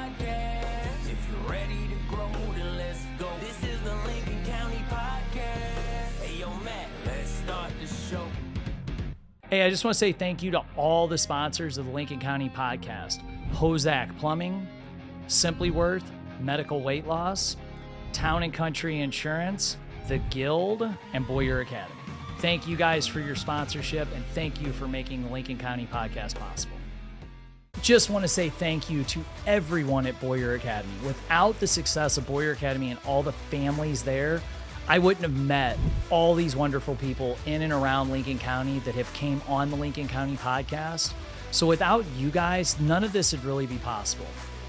Podcast. If you're ready to grow, then let's go. This is the Lincoln County Podcast. Hey, yo, Matt, let's start the show. Hey, I just want to say thank you to all the sponsors of the Lincoln County Podcast. Hozak Plumbing, Simply Worth, Medical Weight Loss, Town and Country Insurance, The Guild, and Boyer Academy. Thank you guys for your sponsorship, and thank you for making the Lincoln County Podcast possible. Just want to say thank you to everyone at Boyer Academy. Without the success of Boyer Academy and all the families there, I wouldn't have met all these wonderful people in and around Lincoln County that have came on the Lincoln County Podcast. So without you guys, none of this would really be possible.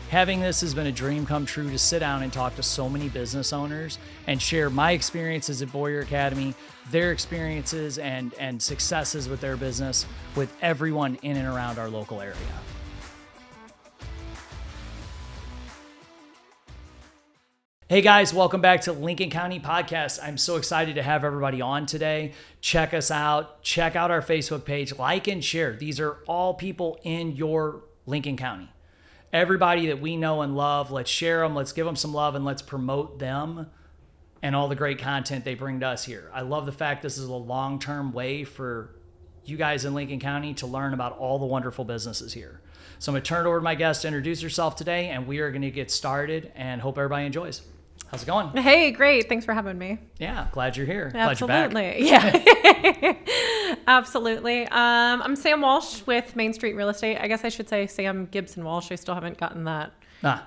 Having this has been a dream come true to sit down and talk to so many business owners and share my experiences at Boyer Academy, their experiences and successes with their business with everyone in and around our local area. Hey guys, welcome back to Lincoln County Podcast. I'm so excited to have everybody on today. Check us out. Check out our Facebook page. Like and share. These are all people in your Lincoln County. Everybody that we know and love, let's share them, let's give them some love, and let's promote them and all the great content they bring to us here. I love the fact this is a long-term way for you guys in Lincoln County to learn about all the wonderful businesses here. So I'm going to turn it over to my guest to introduce herself today, and we are going to get started and hope everybody enjoys. How's it going? Hey, great. Thanks for having me. Yeah, glad you're here. Absolutely. Glad you're back. Yeah. Absolutely. I'm Sam Walsh with Main Street Real Estate. I guess I should say Sam Gibson Walsh. I still haven't gotten that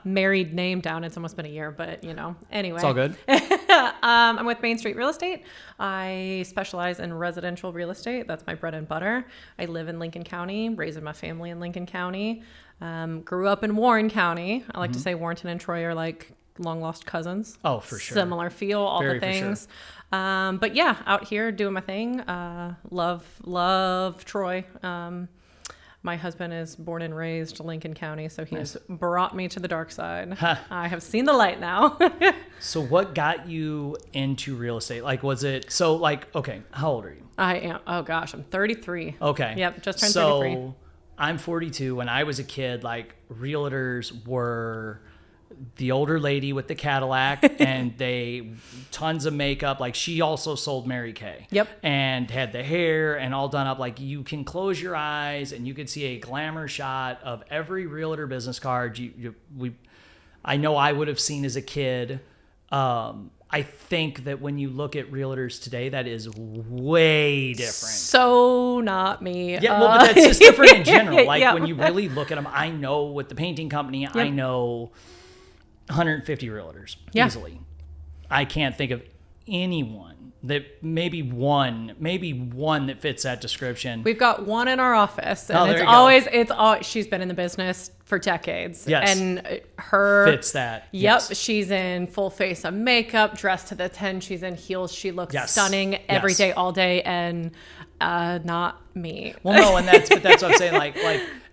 married name down. It's almost been a year, but anyway. It's all good. I'm with Main Street Real Estate. I specialize in residential real estate. That's my bread and butter. I live in Lincoln County, raising my family in Lincoln County. Grew up in Warren County. I like to say Warrenton and Troy are like long lost cousins. Oh, for sure. Similar feel, all the things. Sure. But yeah, out here doing my thing. Love Troy. My husband is born and raised Lincoln County, so he's brought me to the dark side. I have seen the light now. So what got you into real estate? Like, was it, okay, how old are you? I am, oh gosh, I'm 33. Okay. Yep, just turned 33. So I'm 42. When I was a kid, realtors were the older lady with the Cadillac and they tons of makeup. Like, she also sold Mary Kay. Yep. And had the hair and all done up. Like, you can close your eyes and you could see a glamour shot of every realtor business card I know I would have seen as a kid. I think that when you look at realtors today, that is way different. So not me. Yeah, well, but that's just different in general. Like, when you really look at them, I know with the painting company, I know 150 realtors easily. I can't think of anyone that maybe one that fits that description. We've got one in our office, and it's always she's been in the business for decades. Yes. And her fits that. Yep. Yes. She's in full face of makeup, dressed to the 10. She's in heels. She looks stunning every day, all day, and not me. Well, no, and that's what I'm saying. Like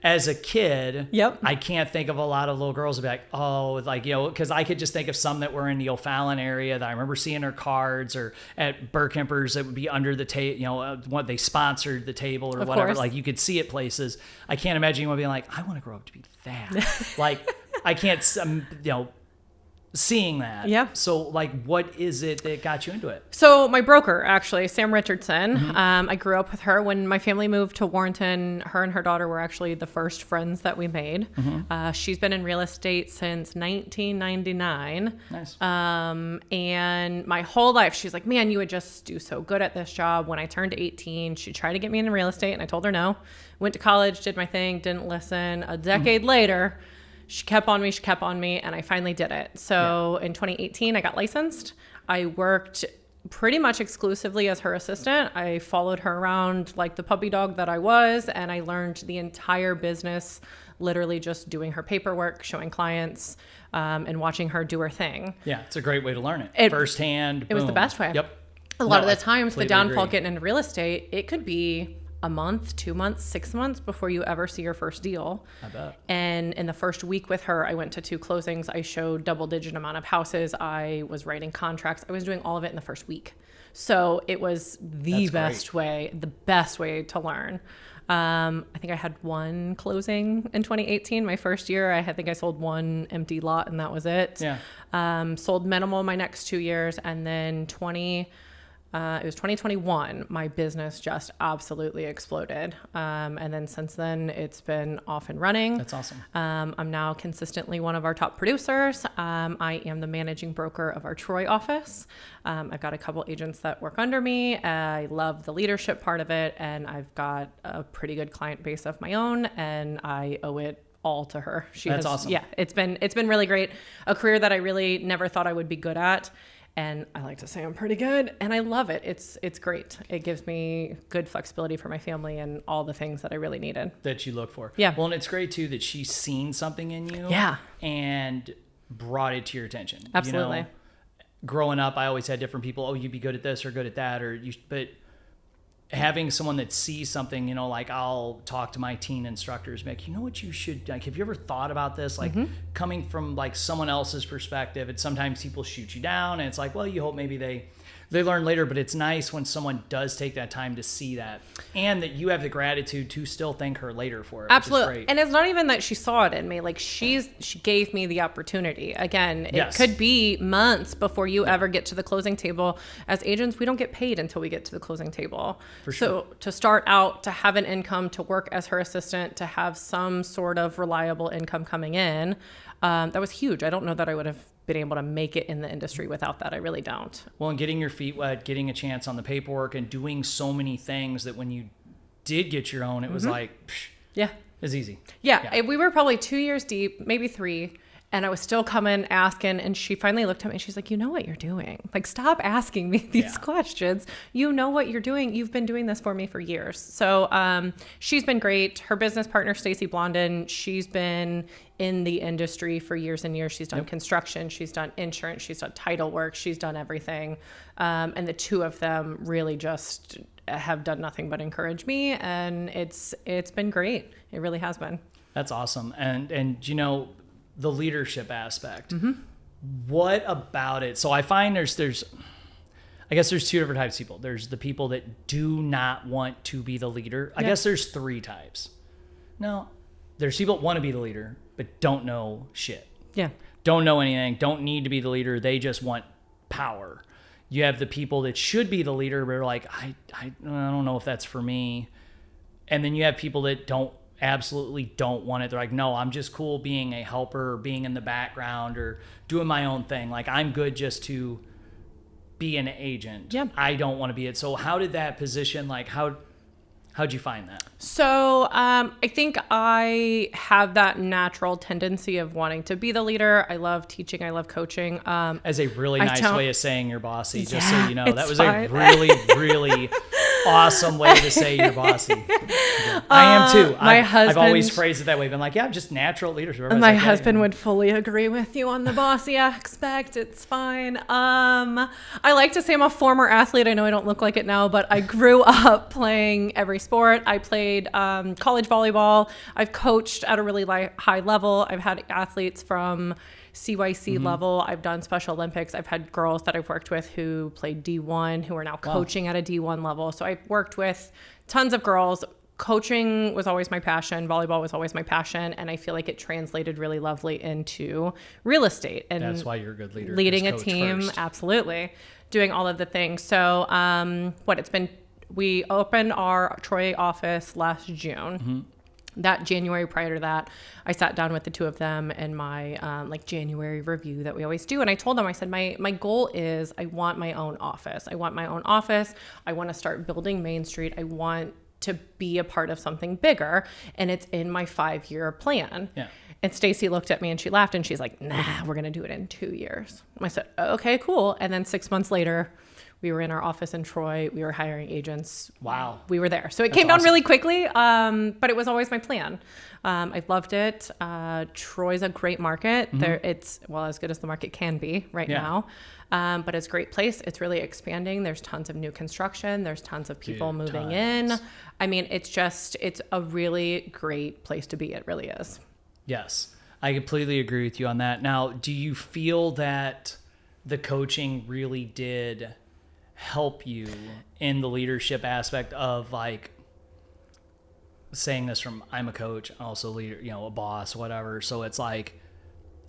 as a kid, I can't think of a lot of little girls who'd be like, because I could just think of some that were in the O'Fallon area that I remember seeing her cards, or at Burkemper's that would be under the table, what they sponsored the table or whatever. Course. Like, you could see it places. I can't imagine anyone being like, I want to grow up to be that. Like, I can't, seeing that. Yeah. So, what is it that got you into it? So my broker, actually, Sam Richardson, I grew up with her. When my family moved to Warrenton, her and her daughter were actually the first friends that we made. She's been in real estate since 1999. Nice. And my whole life, she's like, man, you would just do so good at this job. When I turned 18, she tried to get me into real estate, and I told her no. Went to college, did my thing, didn't listen. A decade later, she kept on me, and I finally did it. So in 2018, I got licensed. I worked pretty much exclusively as her assistant. I followed her around like the puppy dog that I was, and I learned the entire business, literally just doing her paperwork, showing clients, and watching her do her thing. Yeah, it's a great way to learn it. Firsthand. It was the best way. Yep. A lot of the times, the downfall getting into real estate, it could be a month, 2 months, 6 months before you ever see your first deal. I bet. And in the first week with her, I went to 2 closings. I showed double-digit amount of houses. I was writing contracts. I was doing all of it in the first week. So it was the best way to learn. I think I had one closing in 2018. My first year, I think I sold one empty lot and that was it. Yeah. Sold minimal my next 2 years. And then it was 2021, my business just absolutely exploded. And then since then, it's been off and running. That's awesome. I'm now consistently one of our top producers. I am the managing broker of our Troy office. I've got a couple agents that work under me. I love the leadership part of it. And I've got a pretty good client base of my own, and I owe it all to her. That's awesome. Yeah, it's been really great. A career that I really never thought I would be good at. And I like to say I'm pretty good, and I love it. It's great. It gives me good flexibility for my family and all the things that I really needed. That you look for. Yeah. Well, and it's great too that she's seen something in you. Yeah. And brought it to your attention. Absolutely. You know, growing up, I always had different people. Oh, you'd be good at this or good at that, but having someone that sees something, you know, like I'll talk to my teen instructors, like, you know what you should, like, have you ever thought about this? Like coming from like someone else's perspective, and sometimes people shoot you down and it's like, well, you hope maybe they learn later, but it's nice when someone does take that time to see that, and that you have the gratitude to still thank her later for it. Absolutely. Which is great. And it's not even that she saw it in me. Like she gave me the opportunity. Again, it Yes. could be months before you ever get to the closing table. As agents, we don't get paid until we get to the closing table. For sure. So to start out, to have an income, to work as her assistant, to have some sort of reliable income coming in, that was huge. I don't know that I would have been able to make it in the industry without that. I really don't. Well, and getting your feet wet, getting a chance on the paperwork, and doing so many things that when you did get your own, it was like, psh, Yeah. it's easy. Yeah. We were probably 2 years deep, maybe 3. And I was still coming, asking, and she finally looked at me and she's like, you know what you're doing. Like, stop asking me these questions. You know what you're doing. You've been doing this for me for years. So she's been great. Her business partner, Stacy Blondin, she's been in the industry for years and years. She's done construction. She's done insurance. She's done title work. She's done everything. And the two of them really just have done nothing but encourage me. And it's been great. It really has been. That's awesome. And you know, the leadership aspect. What about it? So I find there's I guess there's two different types of people. There's the people that do not want to be the leader. I guess there's 3 types. No, there's people that want to be the leader but don't know shit. Yeah. Don't know anything, don't need to be the leader. They just want power. You have the people that should be the leader but are like, I don't know if that's for me. And then you have people that absolutely don't want it. They're like, no, I'm just cool being a helper or being in the background or doing my own thing. Like, I'm good just to be an agent. Yeah. I don't want to be it. So how did that position, like, how'd you find that? So I think I have that natural tendency of wanting to be the leader. I love teaching. I love coaching. As a really nice way of saying you're bossy, just so you know. That was fine. a really, really awesome way to say you're bossy. I am too. I've always phrased it that way. Been like, yeah, I'm just natural leadership. My husband would fully agree with you on the bossy aspect. It's fine. I like to say I'm a former athlete. I know I don't look like it now, but I grew up playing every sport. I played college volleyball. I've coached at a really high level. I've had athletes from CYC level. I've done Special Olympics. I've had girls that I've worked with who played D1 who are now coaching at a D1 level. So I've worked with tons of girls. Coaching was always my passion. Volleyball was always my passion. And I feel like it translated really lovely into real estate. And that's why you're a good leader. Leading a team. First. Absolutely. Doing all of the things. So we opened our Troy office last June. That January prior to that, I sat down with the two of them in my January review that we always do. And I told them, I said, my goal is I want my own office. I want my own office. I want to start building Main Street. I want to be a part of something bigger. And it's in my 5-year plan. Yeah. And Stacy looked at me and she laughed and she's like, nah, we're going to do it in 2 years. And I said, okay, cool. And then 6 months later, we were in our office in Troy. We were hiring agents. Wow. We were there. So it came down really quickly, but it was always my plan. I loved it. Troy's a great market. It's, as good as the market can be right now. But it's a great place. It's really expanding. There's tons of new construction. There's tons of people moving in. I mean, it's a really great place to be. It really is. Yes. I completely agree with you on that. Now, do you feel that the coaching really did help you in the leadership aspect of, like, saying this from, I'm a coach, also leader, a boss, whatever. So it's like,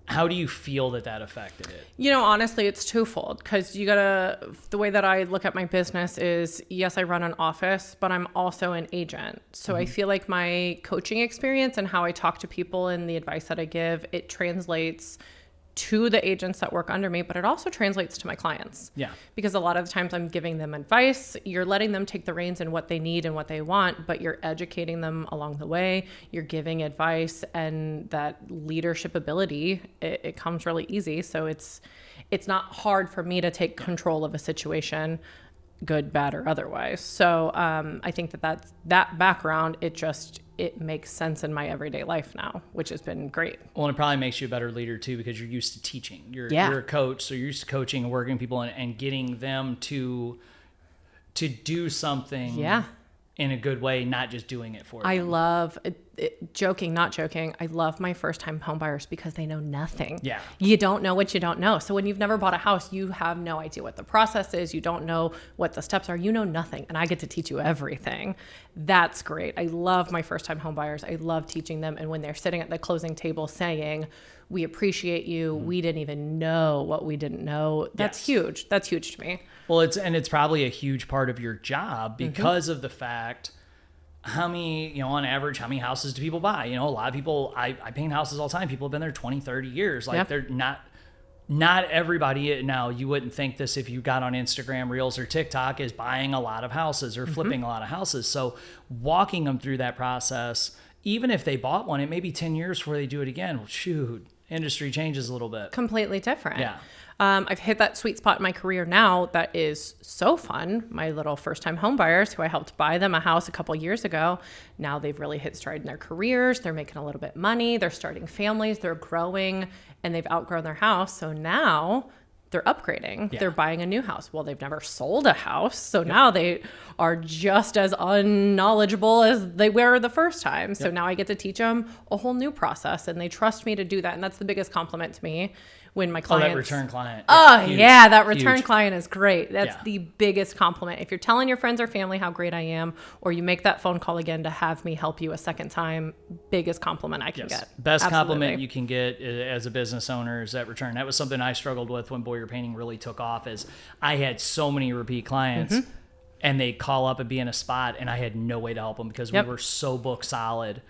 how do you feel that affected it? Honestly, it's twofold, because the way that I look at my business is, yes, I run an office, but I'm also an agent. So I feel like my coaching experience and how I talk to people and the advice that I give, it translates to the agents that work under me, but it also translates to my clients. Yeah. Because a lot of the times I'm giving them advice. You're letting them take the reins in what they need and what they want, but you're educating them along the way. You're giving advice, and that leadership ability, it comes really easy. So it's not hard for me to take control of a situation, good, bad, or otherwise. So I think that background, it makes sense in my everyday life now, which has been great. Well, and it probably makes you a better leader too, because you're used to teaching. You're a coach, so you're used to coaching and working with people and getting them to do something in a good way, not just doing it for them. I love joking, not joking. I love my first time home buyers because they know nothing. Yeah. You don't know what you don't know. So when you've never bought a house, you have no idea what the process is. You don't know what the steps are. You know nothing. And I get to teach you everything. That's great. I love my first time home buyers. I love teaching them. And when they're sitting at the closing table saying, we appreciate you, we didn't even know what we didn't know. That's huge. That's huge to me. Well, it's probably a huge part of your job because of the fact, how many, on average, how many houses do people buy? A lot of people, I paint houses all the time. People have been there 20, 30 years. Like they're not everybody. Now, you wouldn't think this if you got on Instagram, Reels, or TikTok, is buying a lot of houses or flipping a lot of houses. So walking them through that process, even if they bought one, it may be 10 years before they do it again. Well, shoot, industry changes a little bit. Completely different. Yeah. I've hit that sweet spot in my career now that is so fun. My little first-time home buyers, who I helped buy them a house a couple years ago, now they've really hit stride in their careers. They're making a little bit of money. They're starting families. They're growing, and they've outgrown their house. So now they're upgrading. Yeah. They're buying a new house. Well, they've never sold a house. So now they are just as unknowledgeable as they were the first time. So now I get to teach them a whole new process, and they trust me to do that. And that's the biggest compliment to me. When my clients, that return client. That return client is great. That's Yeah. the biggest compliment. If you're telling your friends or family how great I am, or you make that phone call again to have me help you a second time, biggest compliment I can get. Best Absolutely. compliment you can get as a business owner is that return. That was something I struggled with when Boyer Painting really took off, is I had so many repeat clients and they'd call up and be in a spot, and I had no way to help them because we were so book solid.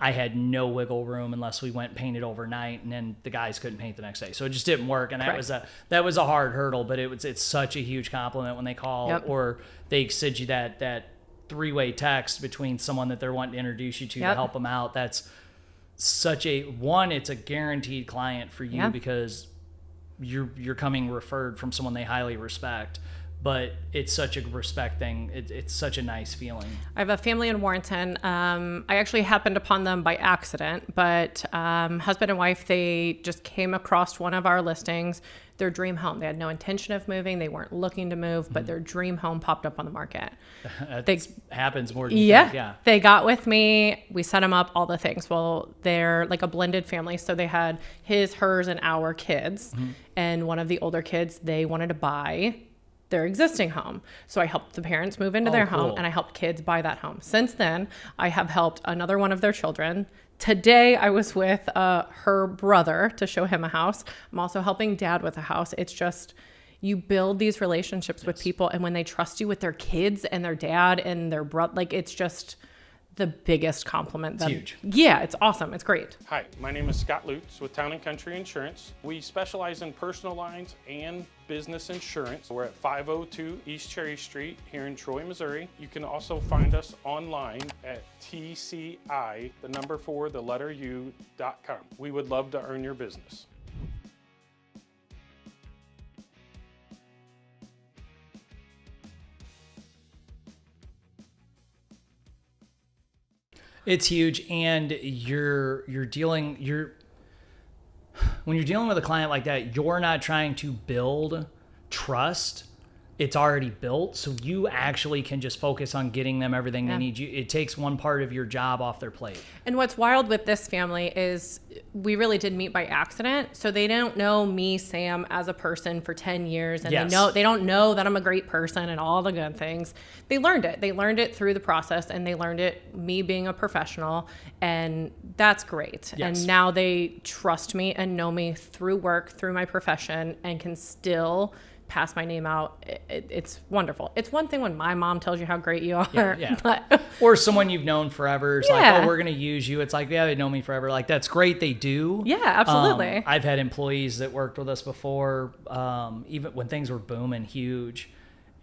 I had no wiggle room unless we went and painted overnight, and then the guys couldn't paint the next day. So it just didn't work. And that was a hard hurdle, but it's such a huge compliment when they call or they send you that three-way text between someone that they're wanting to introduce you to help them out. That's such it's a guaranteed client for you because you're coming referred from someone they highly respect. But it's such a respect thing. It's such a nice feeling. I have a family in Warrenton. I actually happened upon them by accident, but husband and wife, they just came across one of our listings, their dream home. They had no intention of moving. They weren't looking to move, but their dream home popped up on the market. That happens more than you think. Yeah. They got with me. We set them up, all the things. Well, they're like a blended family. So they had his, hers, and our kids. And one of the older kids, they wanted to buy their existing home. So I helped the parents move into their home, and I helped kids buy that home. Since then, I have helped another one of their children. Today, I was with her brother to show him a house. I'm also helping dad with a house. It's just, you build these relationships with people, and when they trust you with their kids and their dad and their brother, like, it's just the biggest compliment. It's huge. Yeah, it's awesome. It's great. Hi, my name is Scott Lutz with Town & Country Insurance. We specialize in personal lines and business insurance. We're at 502 East Cherry Street here in Troy, Missouri. You can also find us online at tci.u.com. We would love to earn your business. It's huge, and when you're dealing with a client like that, you're not trying to build trust. it's already built, so you actually can just focus on getting them everything they need. It takes one part of your job off their plate. And what's wild with this family is we really did meet by accident. So they don't know me, Sam, as a person for 10 years. And they don't know that I'm a great person and all the good things. They learned it. They learned it through the process, and they learned it me being a professional. And that's great. Yes. And now they trust me and know me through work, through my profession, and can still pass my name out. It's wonderful. It's one thing when my mom tells you how great you are, but or someone you've known forever is like, Yeah. oh, we're going to use you. It's like, yeah, they know me forever. Like, that's great. They do. yeah, absolutely. I've had employees that worked with us before, even when things were booming huge.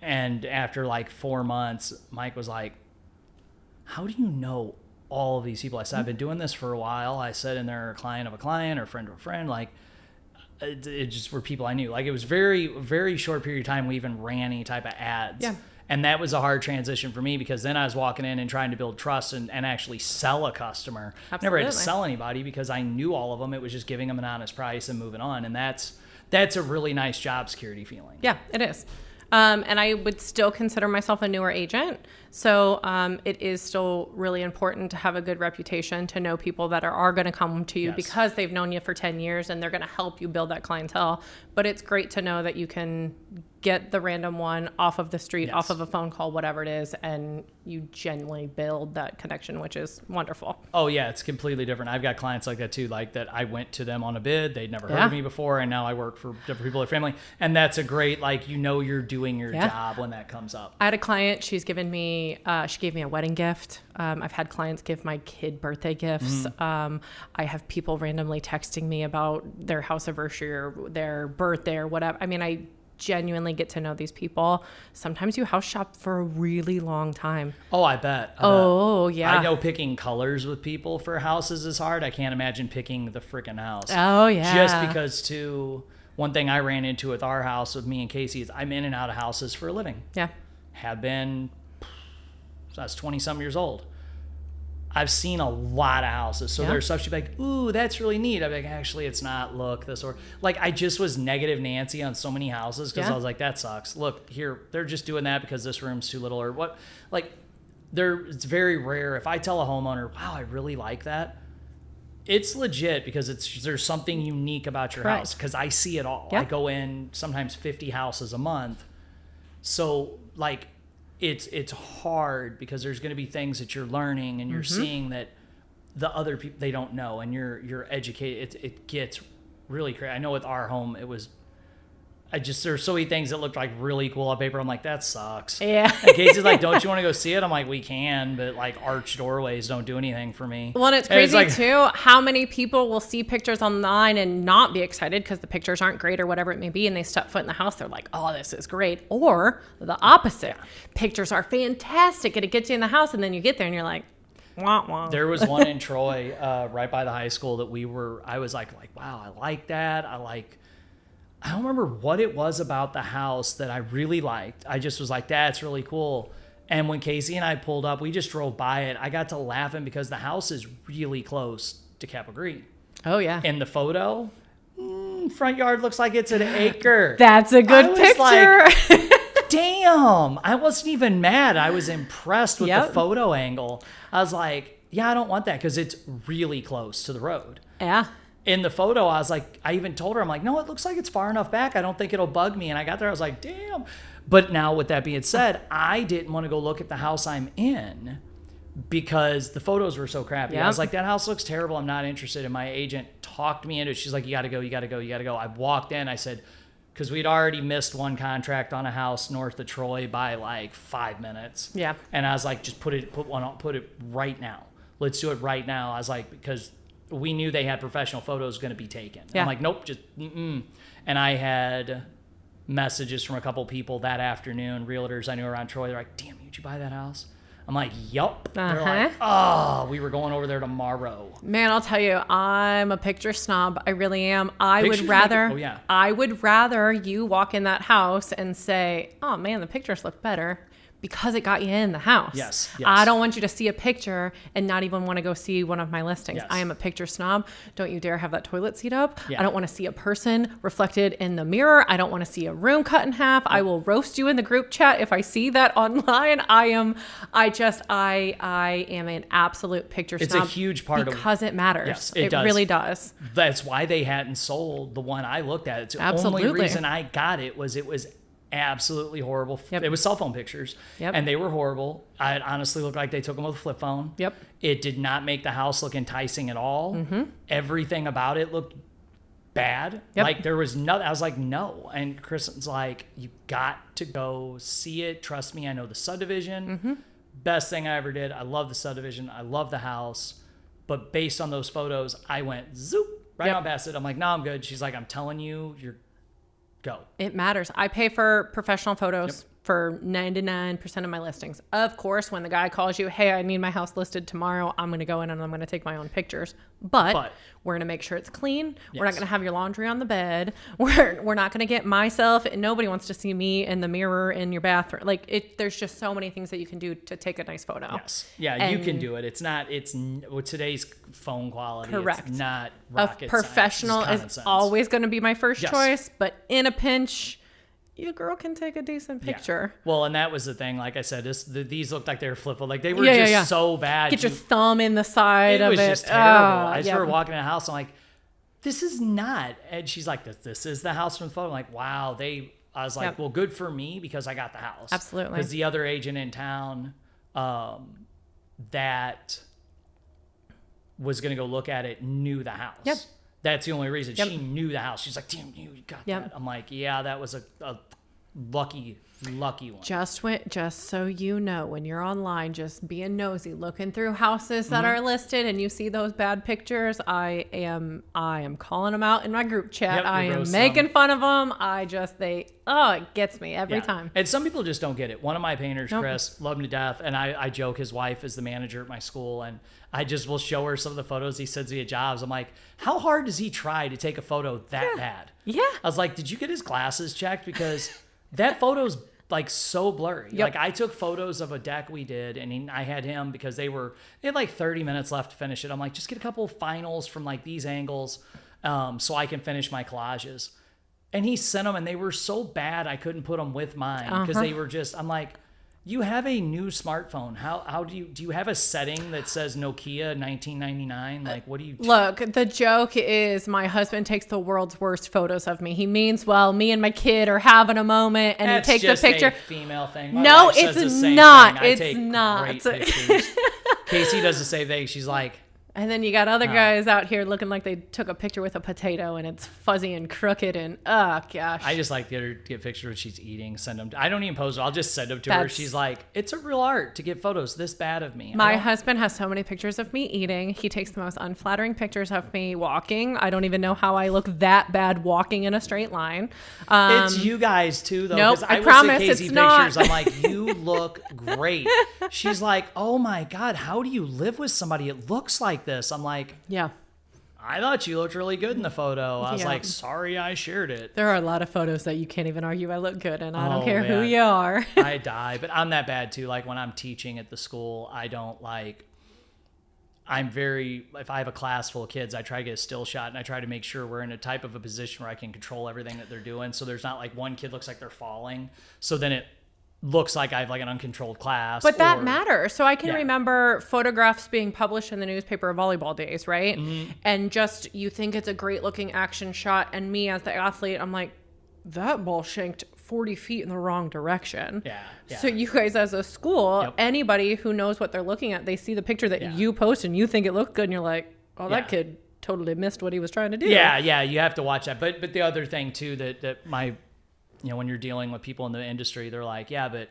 And after like 4 months, Mike was like, how do you know all of these people? I said, I've been doing this for a while. I said, and they're a client of a client or friend of a friend. Like, it just were people I knew. Like, it was very, very short period of time we even ran any type of ads. Yeah. And that was a hard transition for me, because then I was walking in and trying to build trust and actually sell a customer. I never had to Absolutely. sell anybody because I knew all of them. It was just giving them an honest price and moving on. And that's a really nice job security feeling. Yeah, it is. And I would still consider myself a newer agent. So it is still really important to have a good reputation, to know people that are going to come to you Yes. because they've known you for 10 years and they're going to help you build that clientele. But it's great to know that you can get the random one off of the street, Yes. off of a phone call, whatever it is, and you genuinely build that connection, which is wonderful. Oh yeah, it's completely different. I've got clients like that too, like that I went to them on a bid. They'd never heard of me before, and now I work for different people in their family. And that's a great, like, you're doing your job when that comes up. I had a client, she gave me a wedding gift. I've had clients give my kid birthday gifts. I have people randomly texting me about their house anniversary or their birthday or whatever. I mean, I genuinely get to know these people. Sometimes you house shop for a really long time. Oh, I bet. Yeah. I know picking colors with people for houses is hard. I can't imagine picking the freaking house. Oh, yeah. Just because one thing I ran into with our house with me and Casey is I'm in and out of houses for a living. Yeah. Have been since I was 20-some years old. I've seen a lot of houses. So there's stuff she'd be like, ooh, that's really neat. I'd be like, actually, it's not. Look, this or like, I just was negative Nancy on so many houses because I was like, that sucks. Look, here, they're just doing that because this room's too little or what. Like, it's very rare. If I tell a homeowner, wow, I really like that, it's legit because there's something unique about your house, because I see it all. Yeah. I go in sometimes 50 houses a month. So, like, it's hard because there's going to be things that you're learning and you're seeing that the other people, they don't know, and you're educated. It gets really crazy. I know with our home, there's so many things that looked like really cool on paper. I'm like, that sucks. Yeah. And Casey's like, don't you want to go see it? I'm like, we can, but like arched doorways don't do anything for me. Well, and it's crazy too, how many people will see pictures online and not be excited because the pictures aren't great or whatever it may be, and they step foot in the house, they're like, oh, this is great. Or the opposite. Pictures are fantastic and it gets you in the house, and then you get there and you're like, wah, wah. There was one in Troy, right by the high school that I was like, wow, I like that. I don't remember what it was about the house that I really liked. I just was like, that's really cool. And when Casey and I pulled up, we just drove by it. I got to laughing because the house is really close to Capitol Green. Oh, yeah. In the photo, front yard looks like it's an acre. That's a good picture. Like, damn. I wasn't even mad. I was impressed with the photo angle. I was like, yeah, I don't want that because it's really close to the road. Yeah. In the photo, I was like, I even told her, I'm like, no, it looks like it's far enough back. I don't think it'll bug me. And I got there, I was like, damn. But now with that being said, I didn't want to go look at the house I'm in because the photos were so crappy. Yep. I was like, that house looks terrible. I'm not interested. And my agent talked me into it. She's like, you got to go, you got to go, you got to go. I walked in, I said, because we'd already missed one contract on a house north of Troy by like 5 minutes. Yeah. And I was like, just put it right now. Let's do it right now. I was like, because we knew they had professional photos going to be taken. Yeah. I'm like, nope, just mm-mm. And I had messages from a couple people that afternoon, realtors I knew around Troy. They're like, damn, did you buy that house? I'm like, yup. They're like, oh, we were going over there tomorrow. Man, I'll tell you, I'm a picture snob. I really am. I would rather you walk in that house and say, oh man, the pictures look better. because it got you in the house. Yes. I don't want you to see a picture and not even want to go see one of my listings. Yes. I am a picture snob. Don't you dare have that toilet seat up. Yeah. I don't want to see a person reflected in the mirror. I don't want to see a room cut in half. I will roast you in the group chat if I see that online. I am an absolute picture snob. It's a huge part because it matters. Yes, it does. really does. That's why they hadn't sold the one I looked at. It's the Absolutely. only reason I got it was absolutely horrible. Yep. It was cell phone pictures, Yep. and they were horrible. It honestly looked like they took them with a flip phone. Yep. It did not make the house look enticing at all. Mm-hmm. Everything about it looked bad. Yep. Like there was nothing. I was like, no. And Kristen's like, you got to go see it. Trust me, I know the subdivision. Mm-hmm. Best thing I ever did. I love the subdivision. I love the house. But based on those photos, I went zoop right Yep. on past it. I'm like, no, I'm good. She's like, I'm telling you, you're go. It matters. I pay for professional photos for 99% of my listings. Of course, when the guy calls you, hey, I need my house listed tomorrow, I'm going to go in and I'm going to take my own pictures. But we're going to make sure it's clean. We're not Yes. going to have your laundry on the bed. We're not going to get myself. Nobody wants to see me in the mirror in your bathroom. Like there's just so many things that you can do to take a nice photo. Yes. Yeah, you can do it. It's not, with today's phone quality, Correct. It's not A rocket professional science. It's common is sense. always going to be my first Yes. choice. But in a pinch, your girl can take a decent Yeah. picture. Well, and that was the thing. Like I said, these looked like they were flip-flop. Like they were Yeah, just yeah. so bad. Get your thumb in the side It of was it. just terrible. I just yeah. remember walking in the house. I'm like, this is not. And she's like, this is the house from the photo. I'm like, wow. I was like, Yep. well, good for me because I got the house. Absolutely. Because the other agent in town that was going to go look at it knew the house. Yep. That's the only reason. Yep. She knew the house. She's like, damn, you got Yep. that. I'm like, yeah, that was a lucky one. Just so you know, when you're online, just being nosy, looking through houses that are listed, and you see those bad pictures, I am calling them out in my group chat. Yep, you I am roast making them. fun of them. It gets me every Yeah. time. And some people just don't get it. One of my painters, Nope. Chris, love him to death. And I joke his wife is the manager at my school. And I just will show her some of the photos he sends me at jobs. I'm like, how hard does he try to take a photo that bad? Yeah. I was like, did you get his glasses checked? Because that photo's like so blurry. Yep. Like I took photos of a deck we did and I had him because they had like 30 minutes left to finish it. I'm like, just get a couple of finals from like these angles so I can finish my collages. And he sent them and they were so bad I couldn't put them with mine because they were just, I'm like, you have a new smartphone. How do you have a setting that says Nokia 1999? Like, what do you... Look, the joke is my husband takes the world's worst photos of me. He means well. Me and my kid are having a moment, and That's he takes just a picture. a female thing. My No, wife says it's the same not. thing. I It's take not. great pictures. Casey does the same thing. She's like, And then you got other guys out here looking like they took a picture with a potato and it's fuzzy and crooked and oh gosh. I just like to get pictures when she's eating, send them. I don't even post them. I'll just send them to her. That's- She's like, it's a real art to get photos this bad of me. My husband has so many pictures of me eating. He takes the most unflattering pictures of me walking. I don't even know how I look that bad walking in a straight line. It's you guys too, though. Nope, 'cause I will promise send Casey it's not. pictures. I'm like, you look great. She's like, oh my God, how do you live with somebody? It looks like this. I'm like, Yeah. I thought you looked really good in the photo. I was Yeah. like, sorry, I shared it. There are a lot of photos that you can't even argue I look good in. I don't Oh, care who man. you are. I die, but I'm that bad too. Like when I'm teaching at the school, if I have a class full of kids, I try to get a still shot and I try to make sure we're in a type of a position where I can control everything that they're doing. So there's not like one kid looks like they're falling. So then it looks like I have like an uncontrolled class. But that or- matters. So I can Yeah. remember photographs being published in the newspaper of volleyball days, right? Mm-hmm. And just you think it's a great looking action shot. And me as the athlete, I'm like, that ball shanked 40 feet in the wrong direction. Yeah. So you guys as a school, Yep. anybody who knows what they're looking at, they see the picture that Yeah. you post and you think it looked good. And you're like, oh, Yeah. that kid totally missed what he was trying to do. Yeah, you have to watch that. But the other thing too that when you're dealing with people in the industry, they're like, yeah, but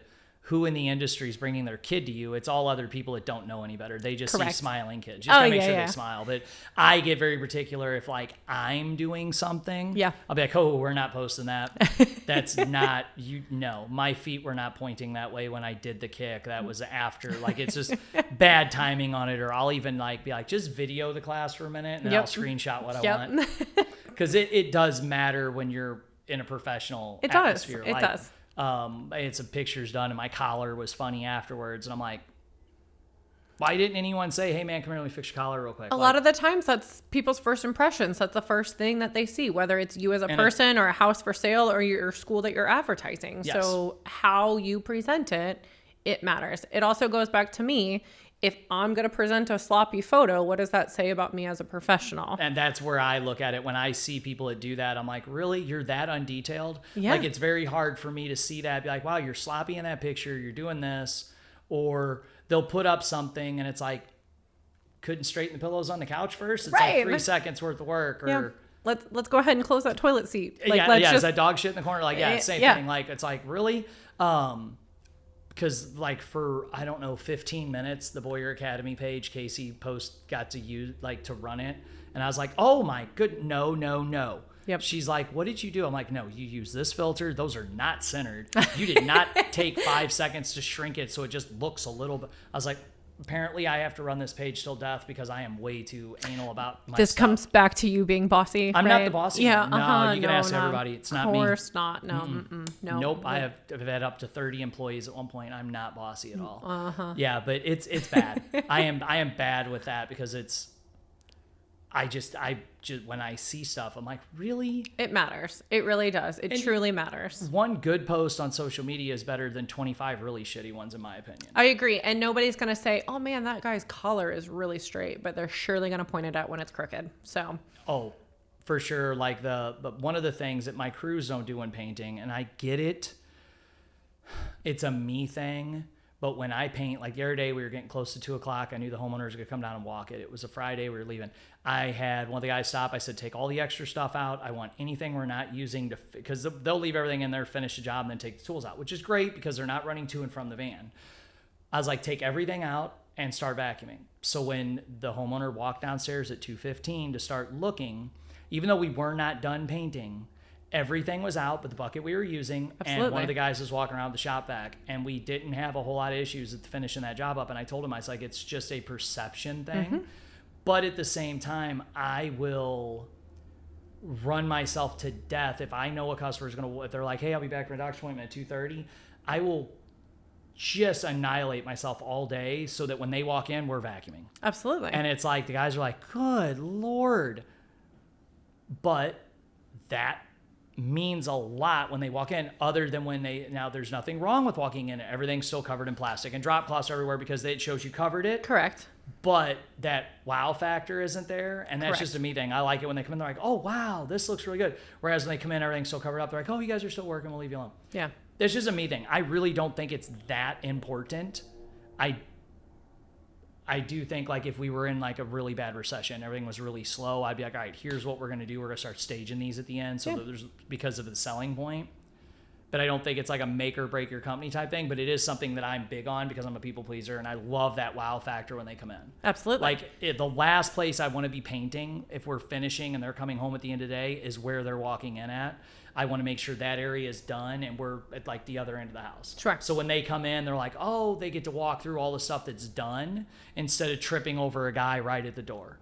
who in the industry is bringing their kid to you? It's all other people that don't know any better. They just Correct. see smiling kids. Just gotta make yeah, sure yeah. they smile. But I get very particular if like I'm doing something. Yeah. I'll be like, oh, we're not posting that. That's not my feet were not pointing that way when I did the kick. That was after. Like it's just bad timing on it. Or I'll even like be like, just video the class for a minute and then Yep. I'll screenshot what I Yep. want. Because it does matter when you're in a professional It does. atmosphere. It Like, does. I had some pictures done and my collar was funny afterwards. And I'm like, why didn't anyone say, hey man, come here, let me fix your collar real quick? A lot of the times that's people's first impressions. That's the first thing that they see, whether it's you as a person or a house for sale or your school that you're advertising. Yes. So how you present it, it matters. It also goes back to me. If I'm going to present a sloppy photo, what does that say about me as a professional? And that's where I look at it. When I see people that do that, I'm like, really? You're that undetailed? Yeah. Like, it's very hard for me to see that. Be like, wow, you're sloppy in that picture. You're doing this. Or they'll put up something and it's like, couldn't straighten the pillows on the couch first? It's like 3 seconds worth of work. Or yeah. Let's go ahead and close that toilet seat. Like, is that dog shit in the corner? Like, same thing. Like, it's like, really? Because like for, I don't know, 15 minutes, the Boyer Academy page, Casey Post got to use, like, to run it. And I was like, oh my good, no. Yep. She's like, what did you do? I'm like, no, you use this filter. Those are not centered. You did not take 5 seconds to shrink it so it just looks a little bit. I was like, apparently I have to run this page till death because I am way too anal about my this stuff. Comes back to you being bossy. I'm right? not the bossy. Yeah, No, you can ask everybody. It's not me. Of course not. No. No. Nope. I've had up to 30 employees at one point. I'm not bossy at all. Yeah, but it's bad. I am bad with that because I just when I see stuff, I'm like, really? It matters. It really does. It truly matters. One good post on social media is better than 25 really shitty ones, in my opinion. I agree. And nobody's going to say, oh man, that guy's collar is really straight, but they're surely going to point it out when it's crooked. So. Oh, for sure. Like but one of the things that my crews don't do when painting, and I get it, it's a me thing. But when I paint, like the other day, we were getting close to 2:00. I knew the homeowners were going to come down and walk it. It was a Friday. We were leaving. I had one of the guys stop. I said, take all the extra stuff out. I want anything we're not using because they'll leave everything in there, finish the job, and then take the tools out, which is great because they're not running to and from the van. I was like, take everything out and start vacuuming. So when the homeowner walked downstairs at 2:15 to start looking, even though we were not done painting, everything was out but the bucket we were using. Absolutely. And one of the guys was walking around with the shop vac, and we didn't have a whole lot of issues with finishing that job up. And I told him, I was like, it's just a perception thing. But at the same time, I will run myself to death if I know a customer is going to, if they're like, hey, I'll be back for a doctor's appointment at 2:30, I will just annihilate myself all day so that when they walk in, we're vacuuming. Absolutely. And it's like, the guys are like, good Lord. But that means a lot when they walk in, other than when now there's nothing wrong with walking in. Everything's still covered in plastic and drop cloths everywhere because it shows you covered it. Correct. But that wow factor isn't there. And that's Correct. just a me thing. I like it when they come in, they're like, oh, wow, this looks really good. Whereas when they come in, everything's still covered up. They're like, oh, you guys are still working. We'll leave you alone. Yeah. That's just a me thing. I really don't think it's that important. I do think, like, if we were in like a really bad recession, everything was really slow, I'd be like, all right, here's what we're going to do. We're going to start staging these at the end. So that there's, because of the selling point. But I don't think it's like a make or break your company type thing, but it is something that I'm big on because I'm a people pleaser and I love that wow factor when they come in. Absolutely. Like the last place I want to be painting, if we're finishing and they're coming home at the end of the day, is where they're walking in at. I want to make sure that area is done and we're at like the other end of the house. Sure. So when they come in, they're like, oh, they get to walk through all the stuff that's done instead of tripping over a guy right at the door.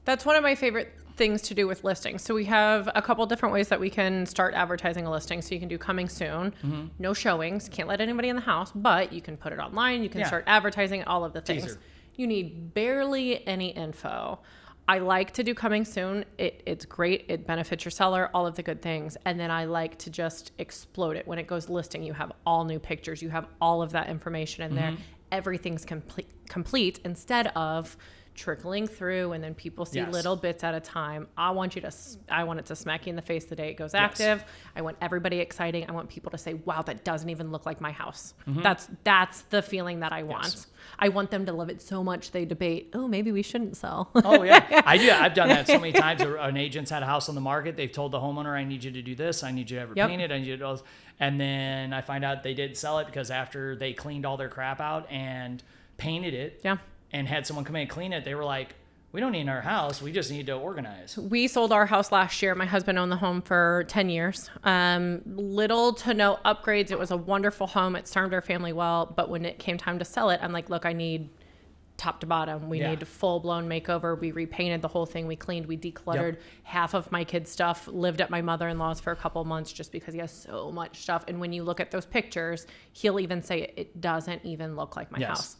That's one of my favorite things to do with listings. So we have a couple different ways that we can start advertising a listing. So you can do coming soon, no showings, can't let anybody in the house, but you can put it online. You can start advertising all of the things. Teaser. You need barely any info. I like to do coming soon. It's great. It benefits your seller, all of the good things. And then I like to just explode it. When it goes listing, you have all new pictures. You have all of that information in there. Everything's complete instead of trickling through and then people see little bits at a time. I want it to smack you in the face the day it goes active. I want everybody exciting. I want people to say, wow, that doesn't even look like my house. That's the feeling that I want. I want them to love it so much they debate, oh, maybe we shouldn't sell. Oh yeah, I do. I've done that so many times. An agent's had a house on the market. They've told the homeowner, I need you to do this. I need you to ever paint it. I need you to do this. And then I find out they didn't sell it because after they cleaned all their crap out and painted it and had someone come in and clean it, they were like, we don't need our house. We just need to organize. We sold our house last year. My husband owned the home for 10 years. Little to no upgrades. It was a wonderful home. It served our family well. But when it came time to sell it, I'm like, look, I need top to bottom. We need a full-blown makeover. We repainted the whole thing. We cleaned, we decluttered. Half of my kids' stuff. Lived at my mother-in-law's for a couple months just because he has so much stuff. And when you look at those pictures, he'll even say it doesn't even look like my house.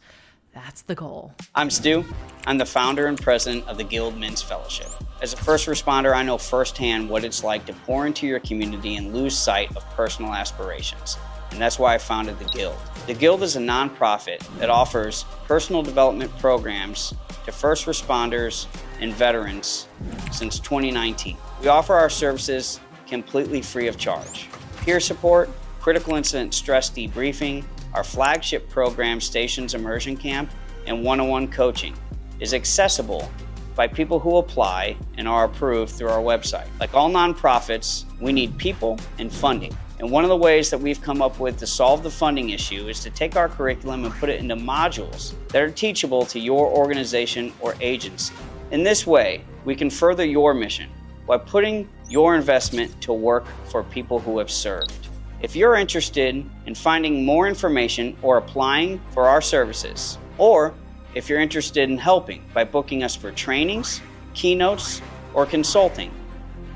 That's the goal. I'm Stu. I'm the founder and president of the Guild Men's Fellowship. As a first responder, I know firsthand what it's like to pour into your community and lose sight of personal aspirations. And that's why I founded the Guild. The Guild is a nonprofit that offers personal development programs to first responders and veterans since 2019. We offer our services completely free of charge. Peer support, critical incident stress debriefing, our flagship program, Stations Immersion Camp, and one-on-one coaching is accessible by people who apply and are approved through our website. Like all nonprofits, we need people and funding. And one of the ways that we've come up with to solve the funding issue is to take our curriculum and put it into modules that are teachable to your organization or agency. In this way, we can further your mission by putting your investment to work for people who have served. If you're interested in finding more information or applying for our services, or if you're interested in helping by booking us for trainings, keynotes, or consulting,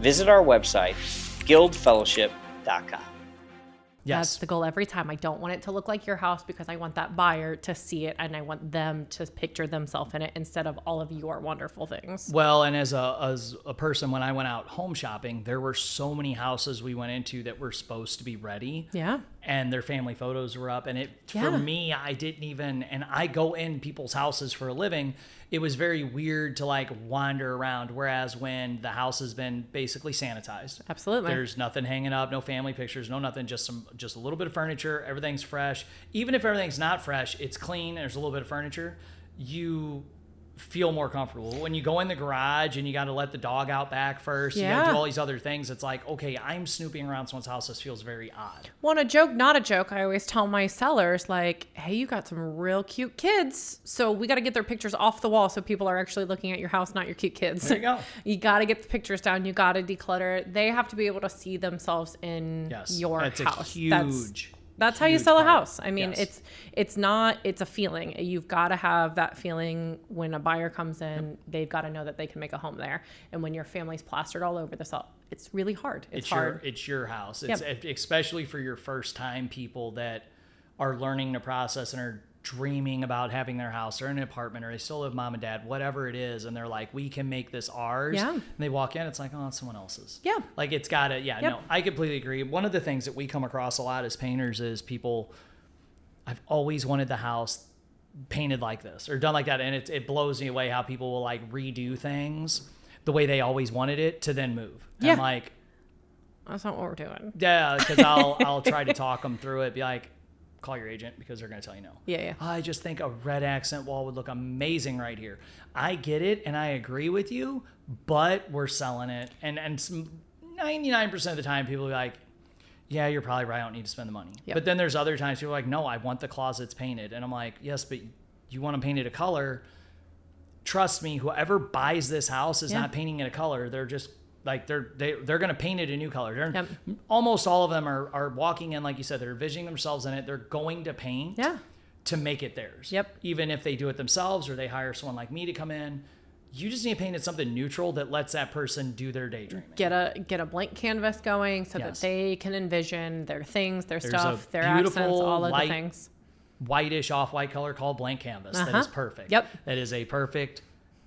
visit our website, guildfellowship.com. That's the goal every time. I don't want it to look like your house because I want that buyer to see it and I want them to picture themselves in it instead of all of your wonderful things. Well, and as a person, when I went out home shopping, there were so many houses we went into that were supposed to be ready. Yeah. And their family photos were up. And for me, I didn't even, and I go in people's houses for a living. It was very weird to like wander around. Whereas when the house has been basically sanitized. Absolutely. There's nothing hanging up, no family pictures, no nothing, just a little bit of furniture. Everything's fresh. Even if everything's not fresh, it's clean. There's a little bit of furniture. You feel more comfortable. When you go in the garage and you got to let the dog out back first, you got to do all these other things. It's like, okay, I'm snooping around someone's house. This feels very odd. Well, a joke, not a joke. I always tell my sellers, like, hey, you got some real cute kids. So we got to get their pictures off the wall so people are actually looking at your house, not your cute kids. There you go. You got to get the pictures down. You got to declutter it. They have to be able to see themselves in your that's house. A huge That's how you sell a part. house. I mean, it's a feeling. You've got to have that feeling when a buyer comes in, they've got to know that they can make a home there. And when your family's plastered all over this, it's really hard. It's hard. It's your house. It's especially for your first time people that are learning the process and are dreaming about having their house or an apartment, or they still live with mom and dad, whatever it is. And they're like, we can make this ours. Yeah. And they walk in, it's like, oh, it's someone else's. Yeah. Like it's gotta, no, I completely agree. One of the things that we come across a lot as painters is people, I've always wanted the house painted like this or done like that. And it blows me away how people will like redo things the way they always wanted it to then move. And I'm like, that's not what we're doing. Yeah. Cause I'll try to talk them through it. Be like, call your agent because they're going to tell you no. Yeah. I just think a red accent wall would look amazing right here. I get it and I agree with you, but we're selling it. And 99% of the time people are like, yeah, you're probably right. I don't need to spend the money. Yep. But then there's other times people are like, no, I want the closets painted. And I'm like, yes, but you want them painted a color. Trust me, whoever buys this house is not painting it a color. They're just like they're going to paint it a new color. Almost all of them are walking in, like you said, they're envisioning themselves in it. They're going to paint to make it theirs. Yep. Even if they do it themselves or they hire someone like me to come in, you just need to paint it something neutral that lets that person do their daydreaming. Get a blank canvas going so that they can envision their things, their stuff, their accents, all of the things. Whitish off-white color called blank canvas. That is perfect. Yep. That is a perfect.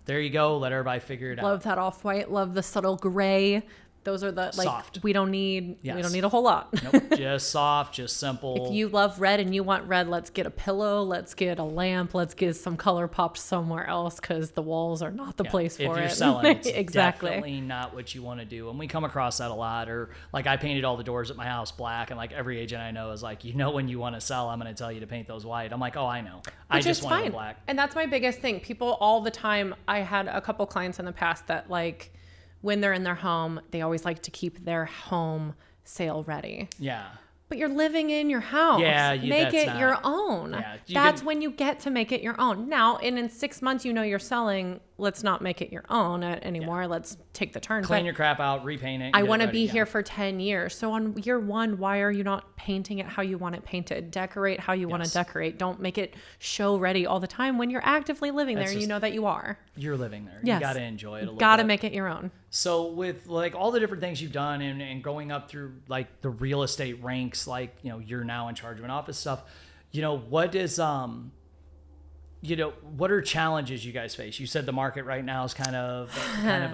There you go. Let everybody figure it out. Love that off-white. Love the subtle gray. Those are the soft. We don't need a whole lot. Nope. Just soft, just simple. If you love red and you want red, let's get a pillow, let's get a lamp, let's get some color pops somewhere else because the walls are not the place for it. If you're selling, it's definitely not what you want to do. And we come across that a lot. Or like I painted all the doors at my house black, and like every agent I know is like, when you want to sell, I'm going to tell you to paint those white. I'm like, oh, I know. I just want them black. And that's my biggest thing. People all the time. I had a couple clients in the past that like, when they're in their home, they always like to keep their home sale ready. Yeah. But you're living in your house. Yeah, make it your own. Yeah, that's when you get to make it your own. Now, in 6 months, you're selling. Let's not make it your own anymore. Yeah. Let's take the turn. Clean your crap out, repaint it. I want to be here for 10 years. So on year 1, why are you not painting it how you want it painted? Decorate how you want to decorate. Don't make it show ready all the time when you're actively living there and you know that you are. You're living there. Yes. You got to enjoy it a little bit. Got to make it your own. So with like all the different things you've done and going up through like the real estate ranks, like, you're now in charge of an office stuff, what is, what are challenges you guys face? You said the market right now is kind of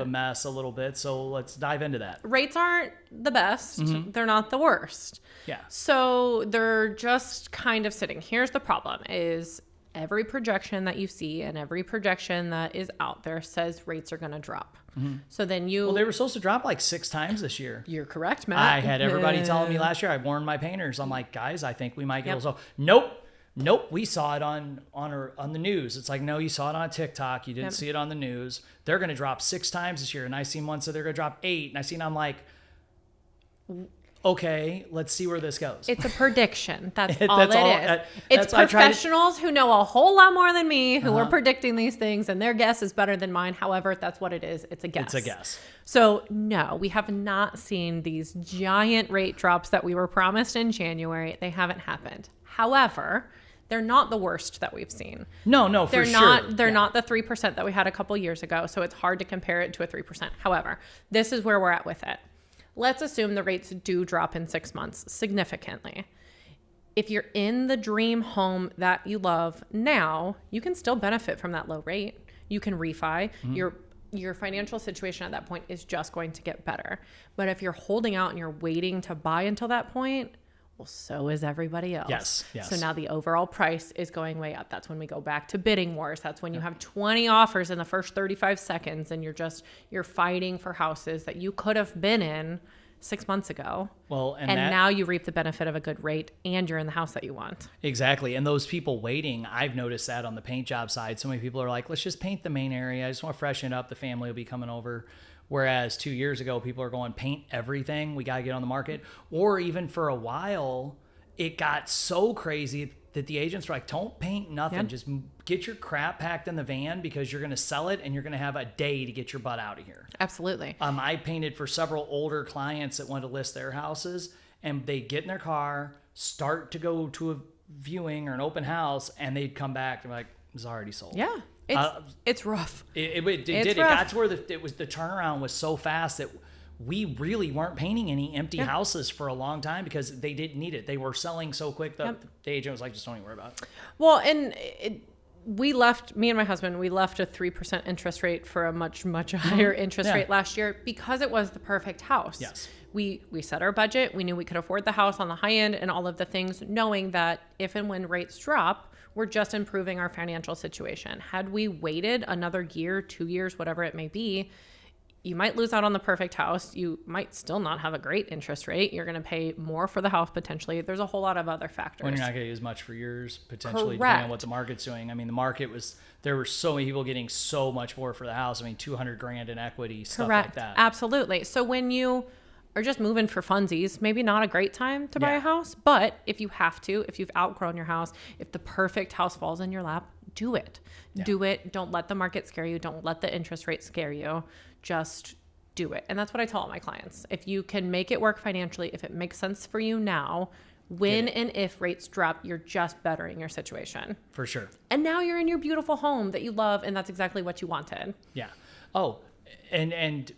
a mess a little bit. So let's dive into that. Rates aren't the best. Mm-hmm. They're not the worst. Yeah. So they're just kind of sitting. Here's the problem is every projection that you see and every projection that is out there says rates are going to drop. Mm-hmm. So then well, they were supposed to drop like 6 times this year. You're correct, Matt. I had everybody telling me last year. I warned my painters. I'm like, guys, I think we might get a little. Nope. We saw it on the news. It's like, no, you saw it on TikTok. You didn't see it on the news. They're going to drop 6 times this year. And I seen one, so they're going to drop 8. And I'm like, okay, let's see where this goes. It's a prediction. That's all it is. It's professionals who know a whole lot more than me who are predicting these things, and their guess is better than mine. However, that's what it is. It's a guess. It's a guess. So no, we have not seen these giant rate drops that we were promised in January. They haven't happened. However, they're not the worst that we've seen. No, for sure. They're not the 3% that we had a couple years ago, so it's hard to compare it to a 3%. However, this is where we're at with it. Let's assume the rates do drop in 6 months significantly. If you're in the dream home that you love now, you can still benefit from that low rate. You can refi. Mm-hmm. Your financial situation at that point is just going to get better. But if you're holding out and you're waiting to buy until that point, well, so is everybody else. Yes. So now the overall price is going way up. That's when we go back to bidding wars. That's when you have 20 offers in the first 35 seconds and you're fighting for houses that you could have been in 6 months ago. Well, and now you reap the benefit of a good rate and you're in the house that you want. Exactly. And those people waiting, I've noticed that on the paint job side. So many people are like, let's just paint the main area. I just want to freshen it up. The family will be coming over. Whereas 2 years ago, people are going, paint everything. We got to get on the market. Or even for a while, it got so crazy that the agents were like, don't paint nothing. Yep. Just get your crap packed in the van because you're going to sell it and you're going to have a day to get your butt out of here. Absolutely. I painted for several older clients that wanted to list their houses, and they'd get in their car, start to go to a viewing or an open house, and they'd come back and be like, it's already sold. Yeah. It's rough. It did. It got to where the turnaround was so fast that we really weren't painting any empty houses for a long time because they didn't need it. They were selling so quick that the agent was like, just don't even worry about it. Well, and me and my husband, we left a 3% interest rate for a much, much higher interest rate last year because it was the perfect house. Yes. We set our budget. We knew we could afford the house on the high end and all of the things, knowing that if and when rates drop, we're just improving our financial situation. Had we waited another year, 2 years, whatever it may be, you might lose out on the perfect house. You might still not have a great interest rate. You're going to pay more for the house potentially. There's a whole lot of other factors. When you're not going to use much for yours, potentially, depending on what the market's doing. I mean, the market there were so many people getting so much more for the house. I mean, $200,000 in equity, stuff like that. Absolutely. So when you are just moving for funsies, maybe not a great time to buy a house, but if you have to, if you've outgrown your house, if the perfect house falls in your lap, do it. Yeah. Do it. Don't let the market scare you. Don't let the interest rate scare you. Just do it. And that's what I tell all my clients. If you can make it work financially, if it makes sense for you now, when and if rates drop, you're just bettering your situation. For sure. And now you're in your beautiful home that you love, and that's exactly what you wanted. Yeah. Oh, and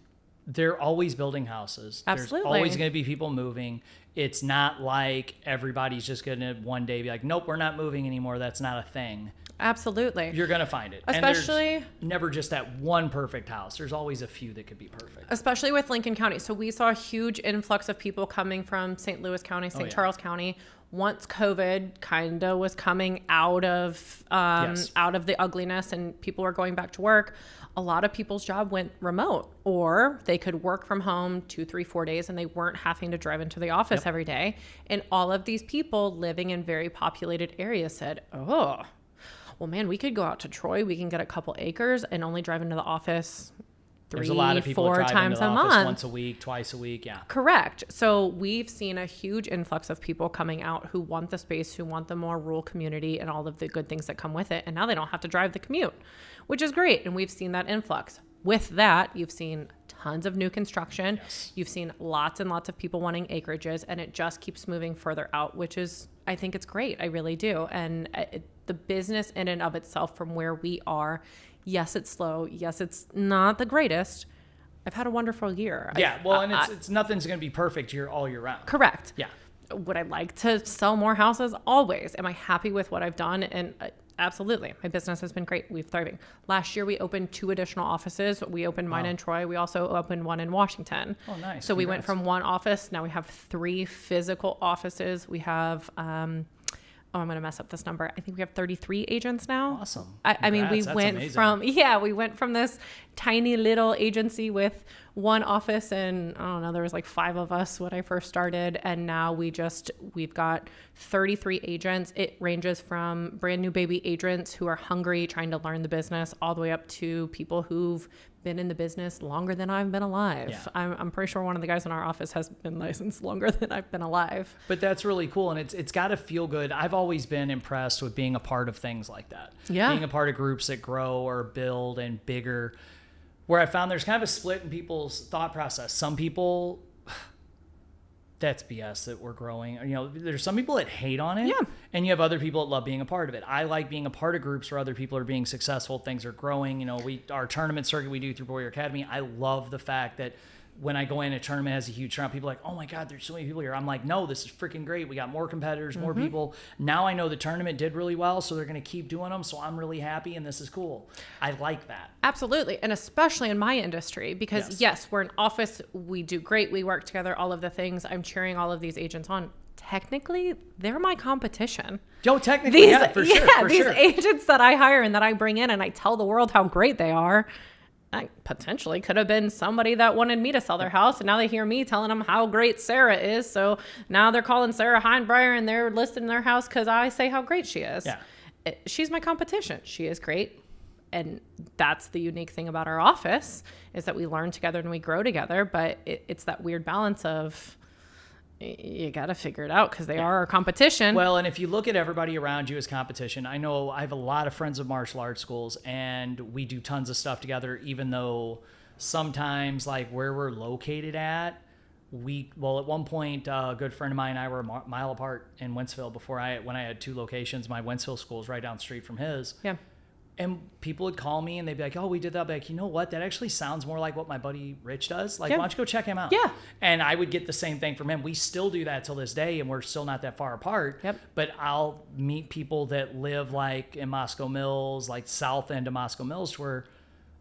they're always building houses. Absolutely. There's always going to be people moving. It's not like everybody's just going to one day be like, nope, we're not moving anymore. That's not a thing. Absolutely. You're going to find it. Especially, and there's never just that one perfect house. There's always a few that could be perfect. Especially with Lincoln County. So we saw a huge influx of people coming from St. Louis County, St. Charles County. Once COVID kind of was coming out of the ugliness and people were going back to work, a lot of people's job went remote, or they could work from home 2, 3, 4 days and they weren't having to drive into the office every day. And all of these people living in very populated areas said, oh, well, man, we could go out to Troy. We can get a couple acres and only drive into the office There's a lot of people 4 driving times to the a office month. once a week, twice a week. Yeah. Correct. So we've seen a huge influx of people coming out who want the space, who want the more rural community and all of the good things that come with it. And now they don't have to drive the commute, which is great. And we've seen that influx. With that, you've seen tons of new construction. Yes. You've seen lots and lots of people wanting acreages, and it just keeps moving further out, which is, I think it's great. I really do. And the business in and of itself from where we are, yes, it's slow. Yes, it's not the greatest. I've had a wonderful year. Yeah. Well, and it's nothing's going to be perfect all year round. Correct. Yeah. Would I like to sell more houses? Always. Am I happy with what I've done? And absolutely. My business has been great. We've thriving. Last year, we opened 2 additional offices. We opened mine in Troy. We also opened one in Washington. Oh, nice. So we went Congrats. from 1 office. Now we have 3 physical offices. We have, I'm going to mess up this number. I think we have 33 agents now. Awesome. I mean, we Congrats. That's went amazing. we went from this tiny little agency with 1 office, and I don't know, there was like 5 of us when I first started. And now we've got 33 agents. It ranges from brand new baby agents who are hungry, trying to learn the business, all the way up to people who've been in the business longer than I've been alive. Yeah. I'm pretty sure one of the guys in our office has been licensed longer than I've been alive. But that's really cool, and it's got to feel good. I've always been impressed with being a part of things like that. Yeah. Being a part of groups that grow or build and bigger, where I found there's kind of a split in people's thought process. Some people, that's BS that we're growing. You know, there's some people that hate on it. Yeah. And you have other people that love being a part of it. I like being a part of groups where other people are being successful, things are growing. You know, our tournament circuit we do through Warrior Academy. I love the fact that when I go in, a tournament has a huge turnout. People are like, oh my God, there's so many people here. I'm like, no, this is freaking great. We got more competitors, more people. Now I know the tournament did really well, so they're going to keep doing them. So I'm really happy, and this is cool. I like that. Absolutely. And especially in my industry, because yes, we're an office. We do great. We work together, all of the things. I'm cheering all of these agents on. Technically, they're my competition. Yo, technically, yeah, for sure. These agents that I hire and that I bring in and I tell the world how great they are, I potentially could have been somebody that wanted me to sell their house, and now they hear me telling them how great Sarah is. So now they're calling Sarah Heinbreyer and they're listing their house because I say how great she is. Yeah. She's my competition. She is great. And that's the unique thing about our office, is that we learn together and we grow together. But it's that weird balance of, you got to figure it out because they are our competition. Well, and if you look at everybody around you as competition, I know I have a lot of friends with martial arts schools, and we do tons of stuff together, even though sometimes, like, where we're located at, at one point, a good friend of mine and I were a mile apart in Wentzville when I had 2 locations. My Wentzville school is right down the street from his. Yeah. And people would call me and they'd be like, oh, we did that. I'd be like, you know what? That actually sounds more like what my buddy Rich does. Like, Yeah. why don't you go check him out? Yeah. And I would get the same thing from him. We still do that till this day, and we're still not that far apart. Yep. But I'll meet people that live like in Moscow Mills, like south end of Moscow Mills, where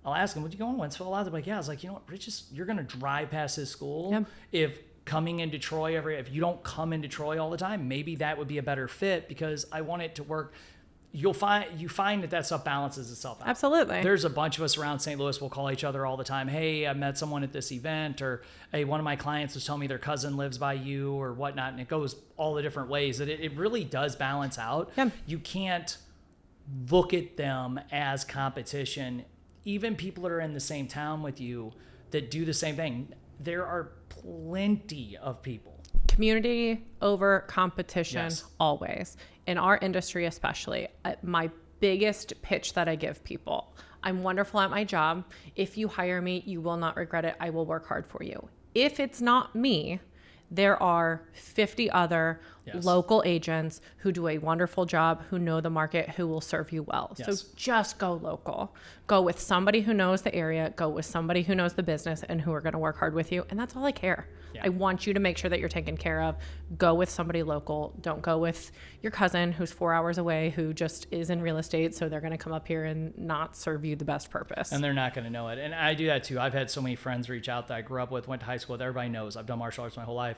I'll ask them, would you go in Wentzville a lot? They're like, yeah. I was like, you know what, Rich, you're going to drive past his school. Yep. If coming into Troy if you don't come into Troy all the time, maybe that would be a better fit, because I want it to work. You find that stuff balances itself out. Absolutely. There's a bunch of us around St. Louis. We'll call each other all the time. Hey, I met someone at this event, or hey, one of my clients was telling me their cousin lives by you, or whatnot. And it goes all the different ways that it really does balance out. Yeah. You can't look at them as competition. Even people that are in the same town with you that do the same thing. There are plenty of people. Community over competition, Yes. always. In our industry especially, my biggest pitch that I give people, I'm wonderful at my job. If you hire me, you will not regret it. I will work hard for you. If it's not me, there are 50 other Yes. local agents who do a wonderful job, who know the market, who will serve you well. Yes. So just go local. Go with somebody who knows the area, go with somebody who knows the business and who are going to work hard with you. And that's all I care. Yeah. I want you to make sure that you're taken care of. Go with somebody local. Don't go with your cousin who's 4 hours away, who just is in real estate. So they're going to come up here and not serve you the best purpose. And they're not going to know it. And I do that too. I've had so many friends reach out that I grew up with, went to high school with. Everybody knows I've done martial arts my whole life.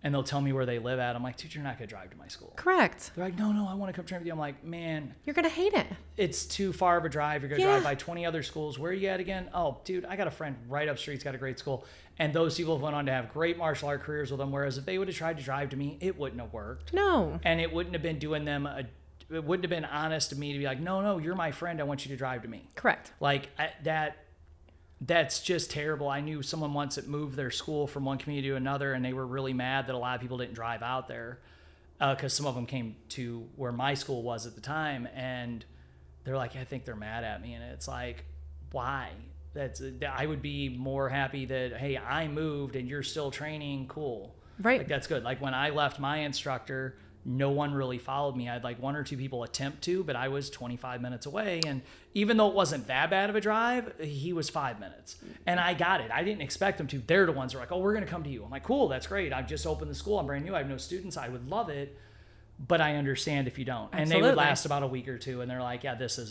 And they'll tell me where they live at. I'm like, dude, you're not going to drive to my school. Correct. They're like, no, I want to come train with you. I'm like, man, You're going to hate it. it's too far of a drive. You're going to Yeah. drive by 20 other schools. Where are you at again? Oh, dude, I got a friend right up street's got a great school. And those people have went on to have great martial art careers with them. Whereas if they would have tried to drive to me, it wouldn't have worked. No. And it wouldn't have been it wouldn't have been honest to me to be like, no, you're my friend. I want you to drive to me. Correct. Like That's just terrible. I knew someone once that moved their school from one community to another, and they were really mad that a lot of people didn't drive out there because some of them came to where my school was at the time, and they're like, I think they're mad at me. And it's like, why? I would be more happy that, hey, I moved and you're still training. Cool. Right. Like, that's good. Like, when I left my instructor, no one really followed me. I had like 1 or 2 people attempt to, but I was 25 minutes away. And even though it wasn't that bad of a drive, he was 5 minutes. And I got it. I didn't expect them to. They're the ones who are like, oh, we're going to come to you. I'm like, cool, that's great. I've just opened the school. I'm brand new. I have no students. I would love it. But I understand if you don't. Absolutely. And they would last about a week or 2. And they're like, yeah, this just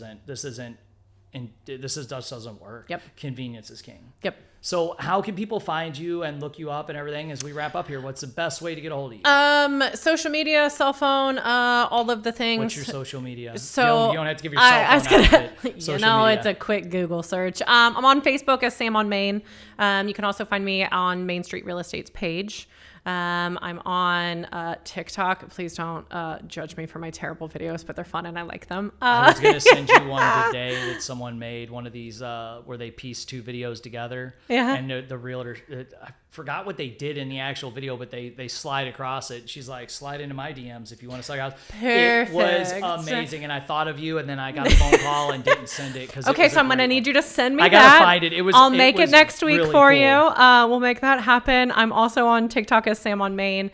doesn't work. Yep. Convenience is king. Yep. So how can people find you and look you up and everything as we wrap up here? What's the best way to get a hold of you? Social media, cell phone, all of the things. What's your social media? So you don't have to give your cell phone out. Social media. It's a quick Google search. I'm on Facebook as Sam on Main. You can also find me on Main Street Real Estate's page. I'm on TikTok. Please don't judge me for my terrible videos, but they're fun and I like them. I was going to send you one today that someone made, one of these where they piece 2 videos together. Yeah. And the realtor, I forgot what they did in the actual video, but they slide across it. She's like, slide into my DMs if you want to slide out. Perfect. It was amazing. And I thought of you, and then I got a phone call and didn't send it. Okay, so I'm going to need you to send me that. I got to find it. I'll make it next week really for cool. you. We'll make that happen. I'm also on TikTok as Sam on Main.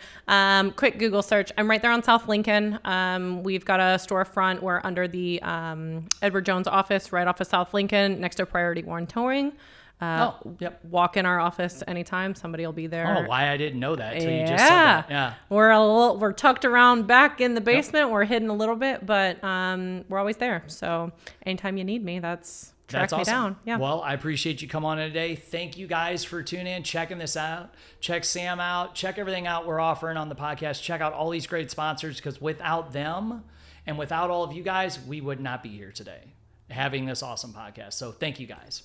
Quick Google search. I'm right there on South Lincoln. We've got a storefront. We're under the Edward Jones office right off of South Lincoln next to Priority One Towing. Yep. Walk in our office anytime. Somebody will be there. I don't know why I didn't know that until you just said that. Yeah. We're tucked around back in the basement. Yep. We're hidden a little bit, but we're always there. So anytime you need me, track me awesome. down. Yeah. Well, I appreciate you coming on today. Thank you guys for tuning in, checking this out. Check Sam out. Check everything out we're offering on the podcast. Check out all these great sponsors, because without them and without all of you guys, we would not be here today having this awesome podcast. So thank you guys.